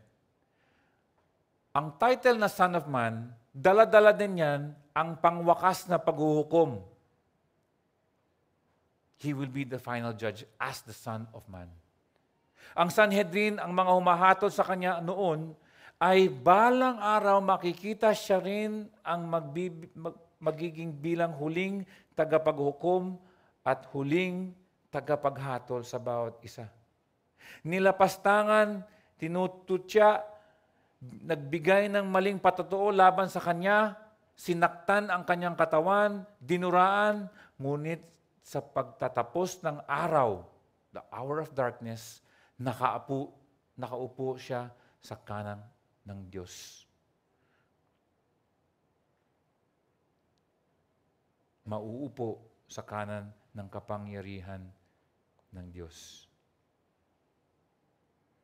Ang title na Son of Man, dala-dala din yan ang pangwakas na paghuhukom. He will be the final judge as the Son of Man. Ang Sanhedrin, ang mga humahatol sa kanya noon, ay balang araw makikita siya rin ang magiging bilang huling tagapaghukom at huling tagapaghatol sa bawat isa. Nilapastangan, tinututya, nagbigay ng maling patotoo laban sa kanya, sinaktan ang kanyang katawan, dinuraan, ngunit sa pagtatapos ng araw, the hour of darkness, nakaupo siya sa kanan ng Diyos. Mauupo sa kanan ng kapangyarihan ng Diyos.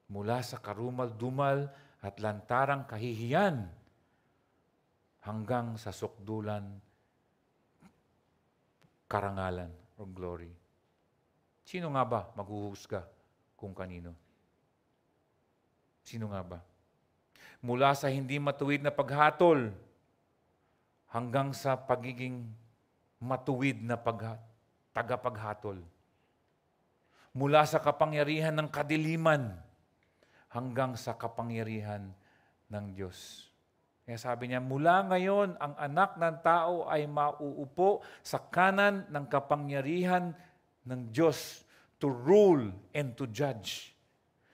Mula sa karumal-dumal at lantarang kahihiyan hanggang sa sukdulan, karangalan o glory. Sino nga ba maghuhusga kung kanino? Sino nga ba? Mula sa hindi matuwid na paghatol hanggang sa pagiging matuwid na tagapaghatol. Mula sa kapangyarihan ng kadiliman hanggang sa kapangyarihan ng Diyos. Kaya sabi niya, mula ngayon, ang anak ng tao ay mauupo sa kanan ng kapangyarihan ng Diyos to rule and to judge.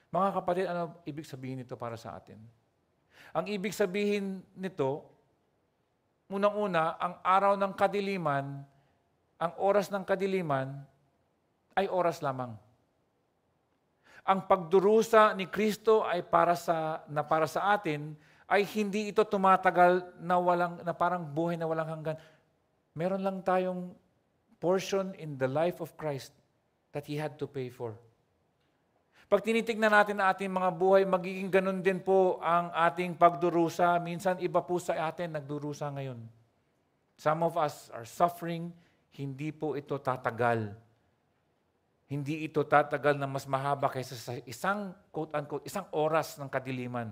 Mga kapatid, ano ibig sabihin nito para sa atin? Ang ibig sabihin nito, unang-una, ang araw ng kadiliman, ang oras ng kadiliman, ay oras lamang. ang pagdurusa ni Kristo ay para sa atin, ay hindi ito tumatagal na parang buhay na walang hanggan. Meron lang tayong portion in the life of Christ that He had to pay for. Pag tinitignan natin ang ating mga buhay, magiging ganun din po ang ating pagdurusa. Minsan iba po sa atin nagdurusa ngayon. Some of us are suffering, hindi po ito tatagal. Hindi ito tatagal na mas mahaba kaysa sa isang, quote-unquote, isang oras ng kadiliman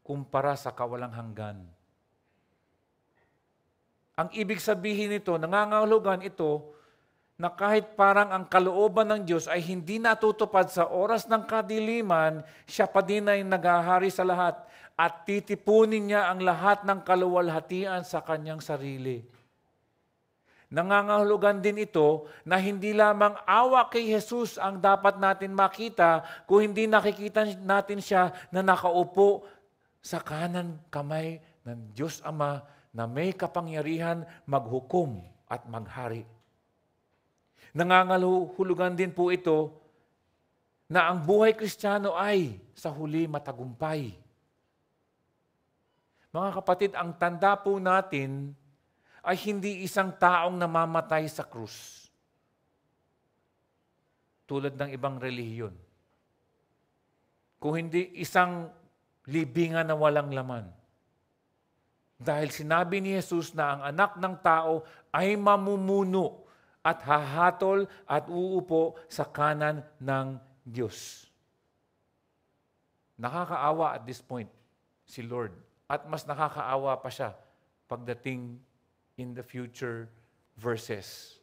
kumpara sa kawalang hanggan. Ang ibig sabihin nito, nangangahulugan ito, na kahit parang ang kalooban ng Diyos ay hindi natutupad sa oras ng kadiliman, siya pa din ay naghahari sa lahat at titipunin niya ang lahat ng kaluwalhatian sa kanyang sarili. Nangangahulugan din ito na hindi lamang awa kay Jesus ang dapat natin makita, kung hindi nakikita natin siya na nakaupo sa kanan kamay ng Diyos Ama na may kapangyarihan maghukom at maghari. Nangangahulugan din po ito na ang buhay Kristiyano ay sa huli matagumpay. Mga kapatid, ang tanda po natin ay hindi isang taong namamatay sa krus. Tulad ng ibang relihiyon. Kung hindi isang libingan na walang laman. Dahil sinabi ni Jesus na ang anak ng tao ay mamumuno at hahatol at uupo sa kanan ng Diyos. Nakakaawa at this point si Lord. At mas nakakaawa pa siya pagdating in the future verses.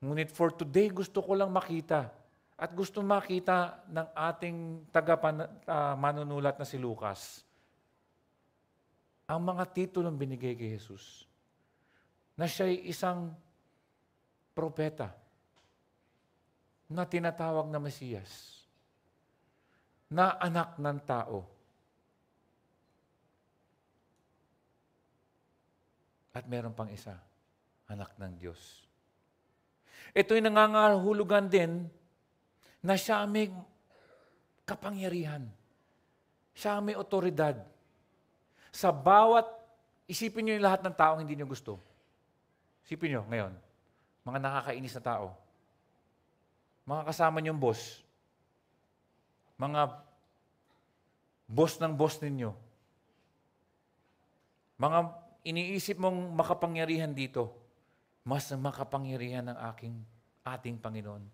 Ngunit for today, gusto ko lang makita at gusto makita ng ating manunulat na si Lucas ang mga titulong binigay kay Jesus na siya'y isang propeta na tinatawag na Mesiyas, na anak ng tao. At meron pang isa, anak ng Diyos. Ito'y nangangahulugan din na siya may kapangyarihan. Siya may otoridad. Sa bawat, isipin niyo yung lahat ng taong hindi niyo gusto. Isipin niyo ngayon, mga nakakainis na tao. Mga kasama niyong boss. Mga boss ng boss ninyo. Mga iniisip mong makapangyarihan dito, mas makapangyarihan ng ating Panginoon.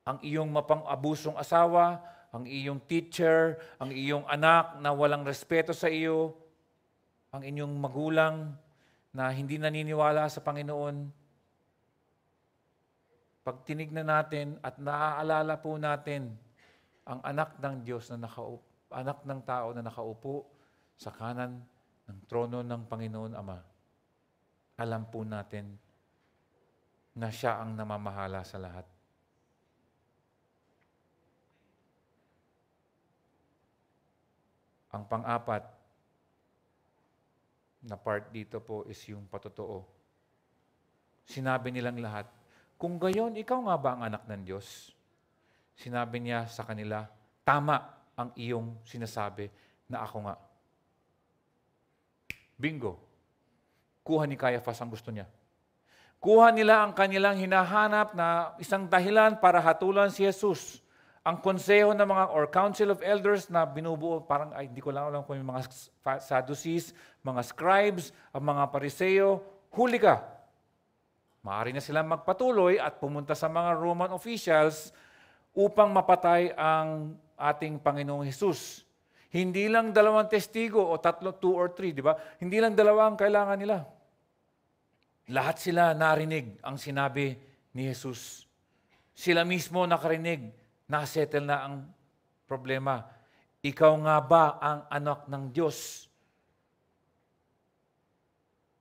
Ang iyong mapang-abusong asawa, ang iyong teacher, ang iyong anak na walang respeto sa iyo, ang inyong magulang na hindi naniniwala sa Panginoon. Pag tinignan natin at naaalala po natin ang anak ng Diyos na anak ng tao na nakaupo sa kanan ng trono ng Panginoon Ama, alam po natin na siya ang namamahala sa lahat. Ang pang-apat na part dito po is yung patotoo. Sinabi nilang lahat, kung gayon, ikaw nga ba ang anak ng Diyos? Sinabi niya sa kanila, tama ang iyong sinasabi na ako nga. Bingo. Kuha ni Caiaphas ang gusto niya. Kuha nila ang kanilang hinahanap na isang dahilan para hatulan si Jesus. Ang konseho ng mga, or council of elders na binubuo, parang, hindi ko lang alam kung yung mga Sadducees, mga scribes, ang mga Pariseo, huli ka. Maaari na silang magpatuloy at pumunta sa mga Roman officials upang mapatay ang ating Panginoong Jesus. Hindi lang 2 testigo o 3, 2 or 3, di ba? Hindi lang 2 ang kailangan nila. Lahat sila narinig ang sinabi ni Jesus. Sila mismo nakarinig. Nasettle na ang problema. Ikaw nga ba ang anak ng Diyos?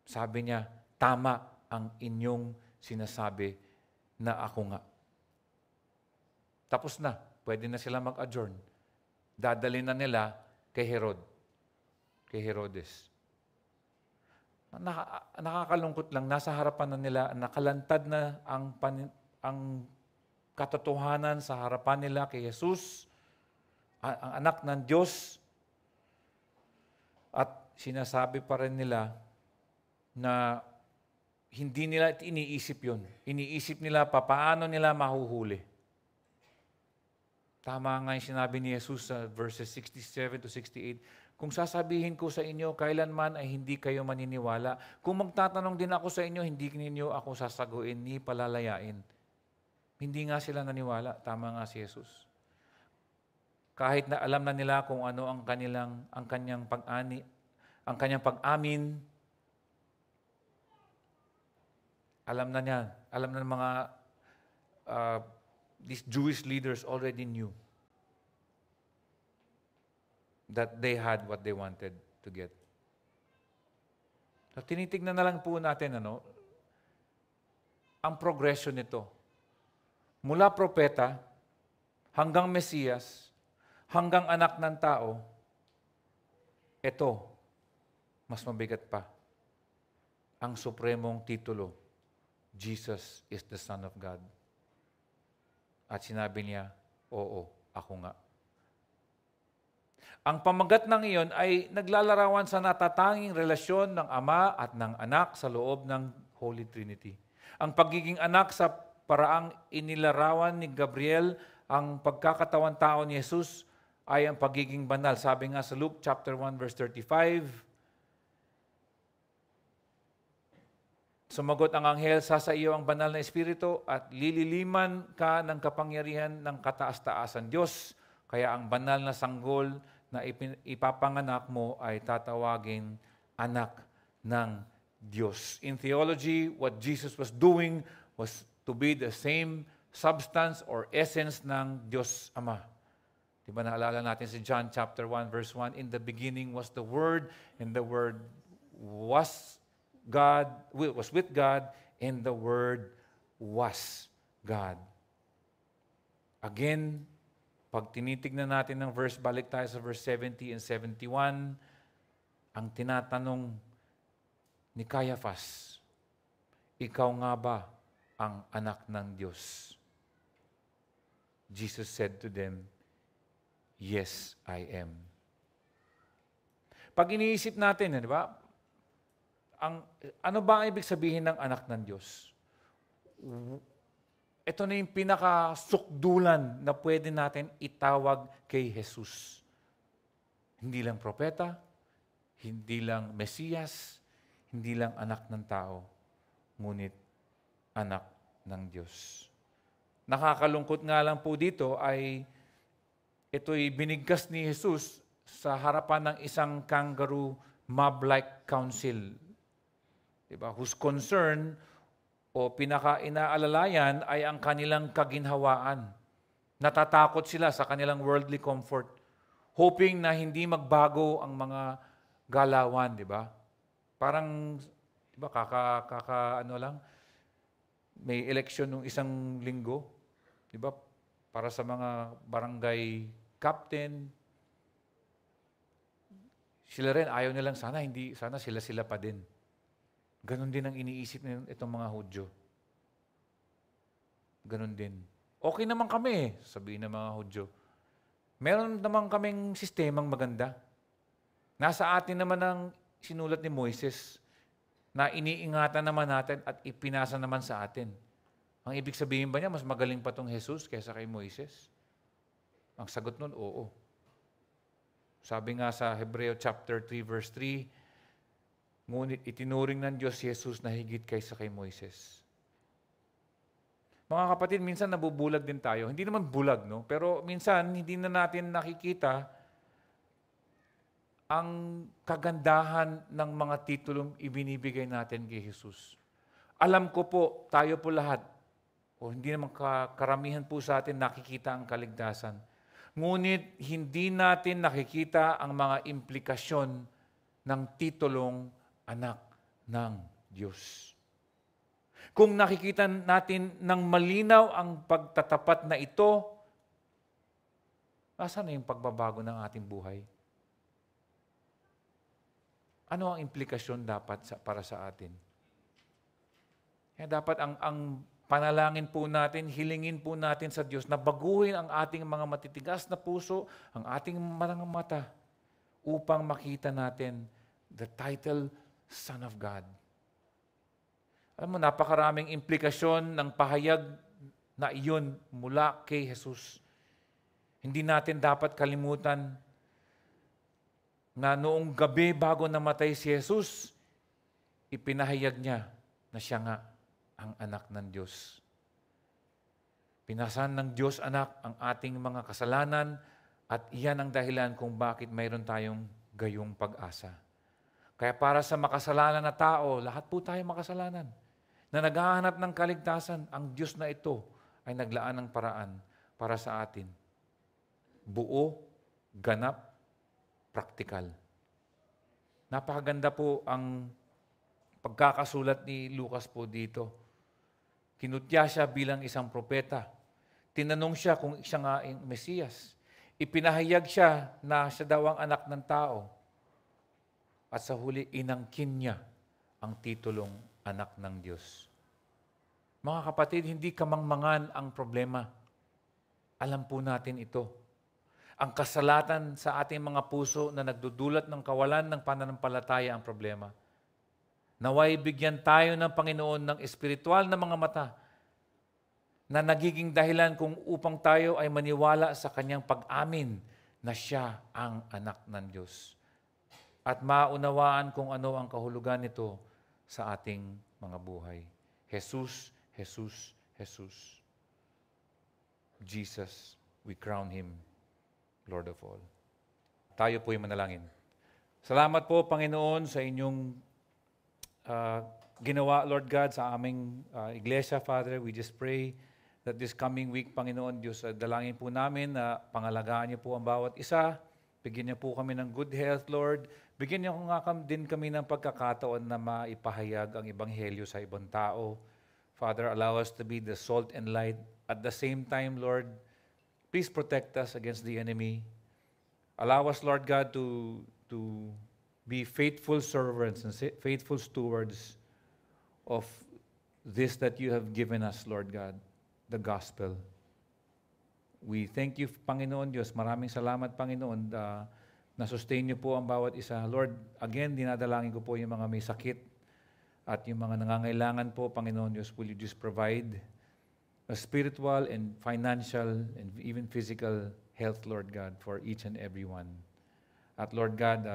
Sabi niya, tama ang inyong sinasabi na ako nga. Tapos na, pwede na sila mag-adjourn. Dadalhin na nila kay Herodes. Nakakalungkot lang, nasa harapan na nila, nakalantad na ang ang katotohanan sa harapan nila kay Jesus, ang anak ng Diyos, at sinasabi pa rin nila na hindi nila iniisip yun. Iniisip nila paano nila mahuhuli. Tama nga yung sinabi ni Jesus sa verses 67 to 68, kung sasabihin ko sa inyo, kailanman ay hindi kayo maniniwala. Kung magtatanong din ako sa inyo, hindi ninyo ako sasaguin ni palalayain. Hindi nga sila naniwala. Tama nga si Jesus. Kahit na alam na nila kung ano ang kanyang pag-amin, alam na niya, alam na ng mga these Jewish leaders already knew that they had what they wanted to get. So, tinitignan na lang po natin ang progression nito. Mula propeta, hanggang Mesiyas, hanggang anak ng tao, ito, mas mabigat pa. Ang supremong titulo, Jesus is the Son of God. At sinabi niya, oo, ako nga. Ang pamagat ng iyon ay naglalarawan sa natatanging relasyon ng Ama at ng Anak sa loob ng Holy Trinity. Ang pagiging anak sa paraang inilarawan ni Gabriel, ang pagkakatawan tao ni Jesus ay ang pagiging banal. Sabi nga sa Luke chapter 1 verse 35, sumagot ang anghel, sa iyo ang banal na espiritu at lililiman ka ng kapangyarihan ng kataas-taasan Diyos. Kaya ang banal na sanggol na ipapanganak mo ay tatawagin anak ng Diyos. In theology, what Jesus was doing was to be the same substance or essence ng Diyos Ama. Diba naalala natin si John chapter 1 verse 1, in the beginning was the Word, and the Word was with God, and the Word was God. Again, pag tinitignan natin ng verse, balik tayo sa verse 70 and 71, ang tinatanong ni Caiaphas, ikaw nga ba ang anak ng Diyos? Jesus said to them, yes, I am. Pag iniisip natin, di ba? Ano ba ang ibig sabihin ng anak ng Diyos? Ito na yung pinakasukdulan na pwede natin itawag kay Jesus. Hindi lang propeta, hindi lang Mesiyas, hindi lang anak ng tao, ngunit anak ng Diyos. Nakakalungkot nga lang po dito ay ito'y binigkas ni Jesus sa harapan ng isang kangaroo mob-like council, diba? Whose concern o pinaka-inaalalayan ay ang kanilang kaginhawaan. Natatakot sila sa kanilang worldly comfort, hoping na hindi magbago ang mga galawan, di ba? Parang, di ba, may eleksyon nung isang linggo, di ba? Para sa mga barangay captain, sila rin, ayaw nilang sana sila pa din. Ganon din ang iniisip itong mga Hudyo. Ganon din. Okay naman kami, sabihin ng mga Hudyo. Meron naman kaming sistemang maganda. Nasa atin naman ang sinulat ni Moises na iniingatan naman natin at ipinasa naman sa atin. Ang ibig sabihin ba niya, mas magaling pa tong Jesus kaysa kay Moises? Ang sagot nun, oo. Sabi nga sa Hebreo chapter 3 verse 3, ngunit itinuring ng Diyos si Jesus na higit kaysa kay Moises. Mga kapatid, minsan nabubulag din tayo. Hindi naman bulag, no? Pero minsan, hindi na natin nakikita ang kagandahan ng mga titulong ibinibigay natin kay Jesus. Alam ko po, tayo po lahat, o hindi naman karamihan po sa atin nakikita ang kaligtasan. Ngunit hindi natin nakikita ang mga implikasyon ng titulong anak ng Diyos. Kung nakikita natin ng malinaw ang pagtatapat na ito, nasaan na yung pagbabago ng ating buhay? Ano ang implikasyon dapat para sa atin? Kaya dapat ang panalangin po natin, hilingin po natin sa Diyos na baguhin ang ating mga matitigas na puso, ang ating mga mata, upang makita natin the title Son of God. Alam mo, napakaraming implikasyon ng pahayag na iyon mula kay Jesus. Hindi natin dapat kalimutan na noong gabi bago namatay si Jesus, ipinahayag niya na siya nga ang anak ng Diyos. Pinasan ng Diyos anak ang ating mga kasalanan at iyan ang dahilan kung bakit mayroon tayong gayong pag-asa. Kaya para sa makasalanan na tao, lahat po tayo makasalanan, na naghahanap ng kaligtasan, ang Diyos na ito ay naglaan ng paraan para sa atin. Buo, ganap, praktikal. Napakaganda po ang pagkakasulat ni Lucas po dito. Kinutya siya bilang isang propeta. Tinanong siya kung siya nga ang Mesiyas. Ipinahayag siya na siya daw ang anak ng tao. At sa huli, inangkin niya ang titulong anak ng Diyos. Mga kapatid, hindi kamangmangan ang problema. Alam po natin ito. Ang kasalatan sa ating mga puso na nagdudulot ng kawalan ng pananampalataya ang problema. Naway bigyan tayo ng Panginoon ng espiritual na mga mata na nagiging dahilan kung upang tayo ay maniwala sa Kanyang pag-amin na siya ang anak ng Diyos. At maunawaan kung ano ang kahulugan nito sa ating mga buhay. Jesus, Jesus, Jesus. Jesus, we crown Him Lord of all. Tayo po'y manalangin. Salamat po, Panginoon, sa inyong ginawa, Lord God, sa aming iglesia, Father. We just pray that this coming week, Panginoon Diyos, dalangin po namin na pangalagaan niyo po ang bawat isa. Bigyan niyo po kami ng good health, Lord. Bigyan niyo nga din kami ng pagkakataon na maipahayag ang Ebanghelyo sa ibang tao. Father, allow us to be the salt and light. At the same time, Lord, please protect us against the enemy. Allow us, Lord God, to be faithful servants and faithful stewards of this that you have given us, Lord God, the gospel. We thank you, Panginoon Diyos. Maraming salamat, Panginoon, na sustain niyo po ang bawat isa. Lord, again, dinadalangin ko po yung mga may sakit at yung mga nangangailangan po, Panginoon Diyos, will you just provide a spiritual and financial and even physical health, Lord God, for each and every one. At Lord God,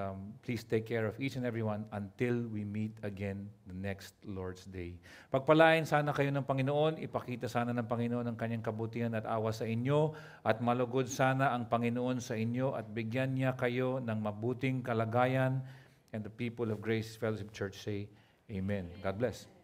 please take care of each and every one until we meet again the next Lord's Day. Pagpalain sana kayo ng Panginoon, ipakita sana ng Panginoon ang kanyang kabutihan at awa sa inyo, at malugod sana ang Panginoon sa inyo at bigyan niya kayo ng mabuting kalagayan. And the people of Grace Fellowship Church say, Amen. God bless.